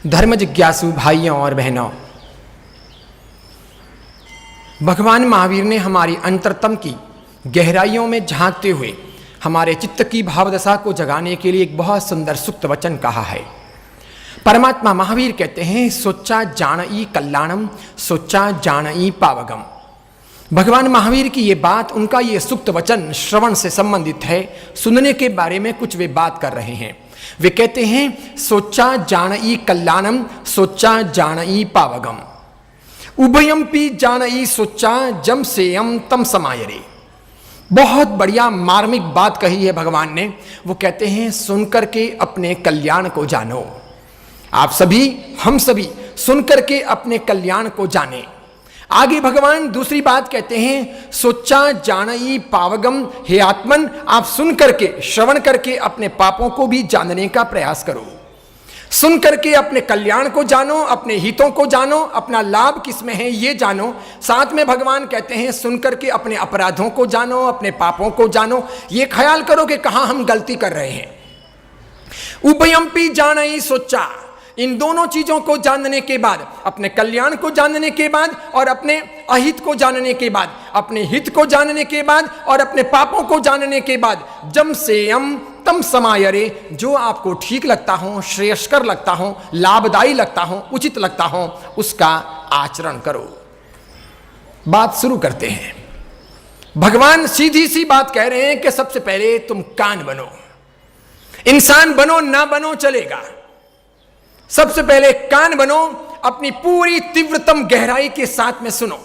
धर्म जिज्ञासु भाइयों और बहनों, भगवान महावीर ने हमारी अंतरतम की गहराइयों में झांकते हुए हमारे चित्त की भावदशा को जगाने के लिए एक बहुत सुंदर सुक्त वचन कहा है। परमात्मा महावीर कहते हैं, सोचा जानई कल्याणम, सोचा जानई पावगम। भगवान महावीर की ये बात, उनका ये सुक्त वचन श्रवण से संबंधित है। सुनने के बारे में कुछ वे बात कर रहे हैं। वे कहते हैं, सोचा जानई कल्याणम, सोचा जानई पावगम, उभयम्पि जानई सोचा जम सेयम तम समायरे। बहुत बढ़िया मार्मिक बात कही है भगवान ने। वो कहते हैं, सुनकर के अपने कल्याण को जानो। आप सभी, हम सभी सुनकर के अपने कल्याण को जाने। आगे भगवान दूसरी बात कहते हैं, सोचा जानई पावगम। हे आत्मन, आप सुन करके, श्रवण करके अपने पापों को भी जानने का प्रयास करो। सुन करके अपने कल्याण को जानो, अपने हितों को जानो, अपना लाभ किसमें है ये जानो। साथ में भगवान कहते हैं, सुन करके अपने अपराधों को जानो, अपने पापों को जानो। ये ख्याल करो कि कहां हम गलती कर रहे हैं। उभयम्पि जानई सोचा, इन दोनों चीजों को जानने के बाद, अपने कल्याण को जानने के बाद और अपने अहित को जानने के बाद, अपने हित को जानने के बाद और अपने पापों को जानने के बाद, जम सेयम तम समायरे, जो आपको ठीक लगता हो, श्रेयस्कर लगता हो, लाभदायी लगता हो, उचित लगता हो, उसका आचरण करो। बात शुरू करते हैं। भगवान सीधी सी बात कह रहे हैं कि सबसे पहले तुम कान बनो। इंसान बनो ना बनो चलेगा, सबसे पहले कान बनो। अपनी पूरी तीव्रतम गहराई के साथ में सुनो,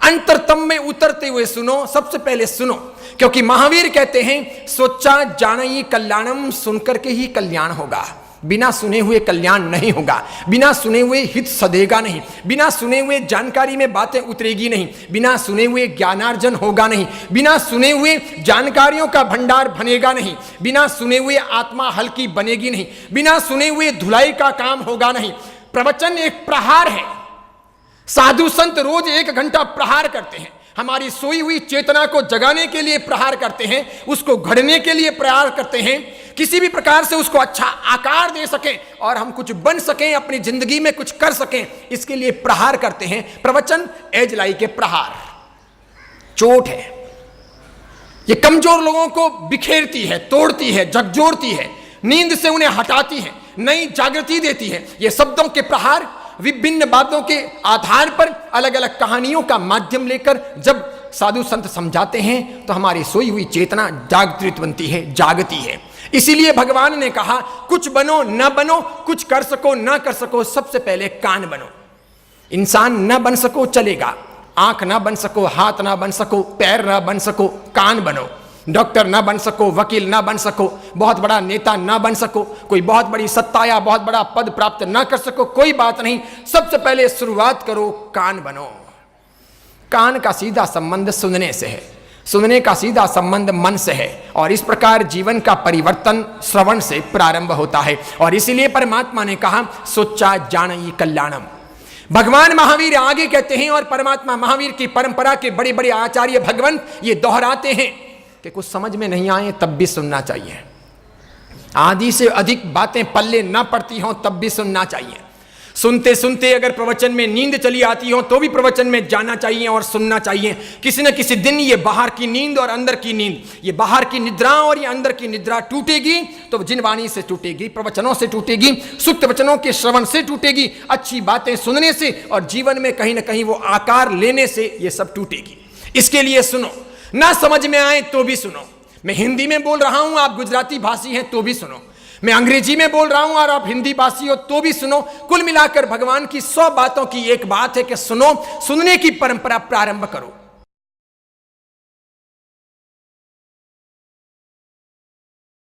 अंतरतम में उतरते हुए सुनो। सबसे पहले सुनो, क्योंकि महावीर कहते हैं, सोचा जानई कल्याणम, सुनकर के ही कल्याण होगा। बिना सुने हुए कल्याण नहीं होगा। बिना सुने हुए हित सधेगा नहीं। बिना सुने हुए जानकारी में बातें उतरेगी नहीं। बिना सुने हुए ज्ञानार्जन होगा नहीं। बिना सुने हुए जानकारियों का भंडार बनेगा नहीं। बिना सुने हुए आत्मा हल्की बनेगी नहीं। बिना सुने हुए धुलाई का काम होगा नहीं। प्रवचन एक प्रहार है। साधु संत रोज 1 घंटा प्रहार करते हैं। हमारी सोई हुई चेतना को जगाने के लिए प्रहार करते हैं, उसको घड़ने के लिए प्रहार करते हैं, किसी भी प्रकार से उसको अच्छा आकार दे सकें और हम कुछ बन सकें, अपनी जिंदगी में कुछ कर सकें, इसके लिए प्रहार करते हैं। प्रवचन एजलाई के प्रहार, चोट है। ये कमजोर लोगों को बिखेरती है, तोड़ती है, झकझोरती है, नींद से उन्हें हटाती है, नई जागृति देती है। ये शब्दों के प्रहार, विभिन्न बातों के आधार पर अलग अलग कहानियों का माध्यम लेकर जब साधु संत समझाते हैं तो हमारी सोई हुई चेतना जागृत बनती है, जागती है। इसीलिए भगवान ने कहा, कुछ बनो न बनो, कुछ कर सको न कर सको, सबसे पहले कान बनो। इंसान न बन सको चलेगा, आंख ना बन सको, हाथ ना बन सको, पैर ना बन सको, कान बनो। डॉक्टर ना बन सको, वकील ना बन सको, बहुत बड़ा नेता ना बन सको, कोई बहुत बड़ी सत्ता या बहुत बड़ा पद प्राप्त ना कर सको, कोई बात नहीं। सबसे पहले शुरुआत करो, कान बनो। कान का सीधा संबंध सुनने से है, सुनने का सीधा संबंध मन से है, और इस प्रकार जीवन का परिवर्तन श्रवण से प्रारंभ होता है। और इसीलिए परमात्मा ने कहा, सोचा जानई कल्याणम। भगवान महावीर आगे कहते हैं, और परमात्मा महावीर की परंपरा के बड़े बड़े आचार्य भगवंत ये दोहराते हैं कि कुछ समझ में नहीं आए तब भी सुनना चाहिए। आधी से अधिक बातें पल्ले ना पड़ती हों तब भी सुनना चाहिए। सुनते सुनते अगर प्रवचन में नींद चली आती हो तो भी प्रवचन में जाना चाहिए और सुनना चाहिए। किसी न किसी दिन ये बाहर की नींद और अंदर की नींद, ये बाहर की निद्रा और ये अंदर की निद्रा टूटेगी तो जिनवाणी से टूटेगी, प्रवचनों से टूटेगी, सुक्त वचनों के श्रवण से टूटेगी, अच्छी बातें सुनने से, और जीवन में कहीं ना कहीं वो आकार लेने से ये सब टूटेगी। इसके लिए सुनो, ना समझ में आए तो भी सुनो। मैं हिंदी में बोल रहा हूं, आप गुजराती भाषी हैं तो भी सुनो। मैं अंग्रेजी में बोल रहा हूं और आप हिंदी भाषी हो तो भी सुनो। कुल मिलाकर भगवान की 100 बातों की एक बात है कि सुनो, सुनने की परंपरा प्रारंभ करो।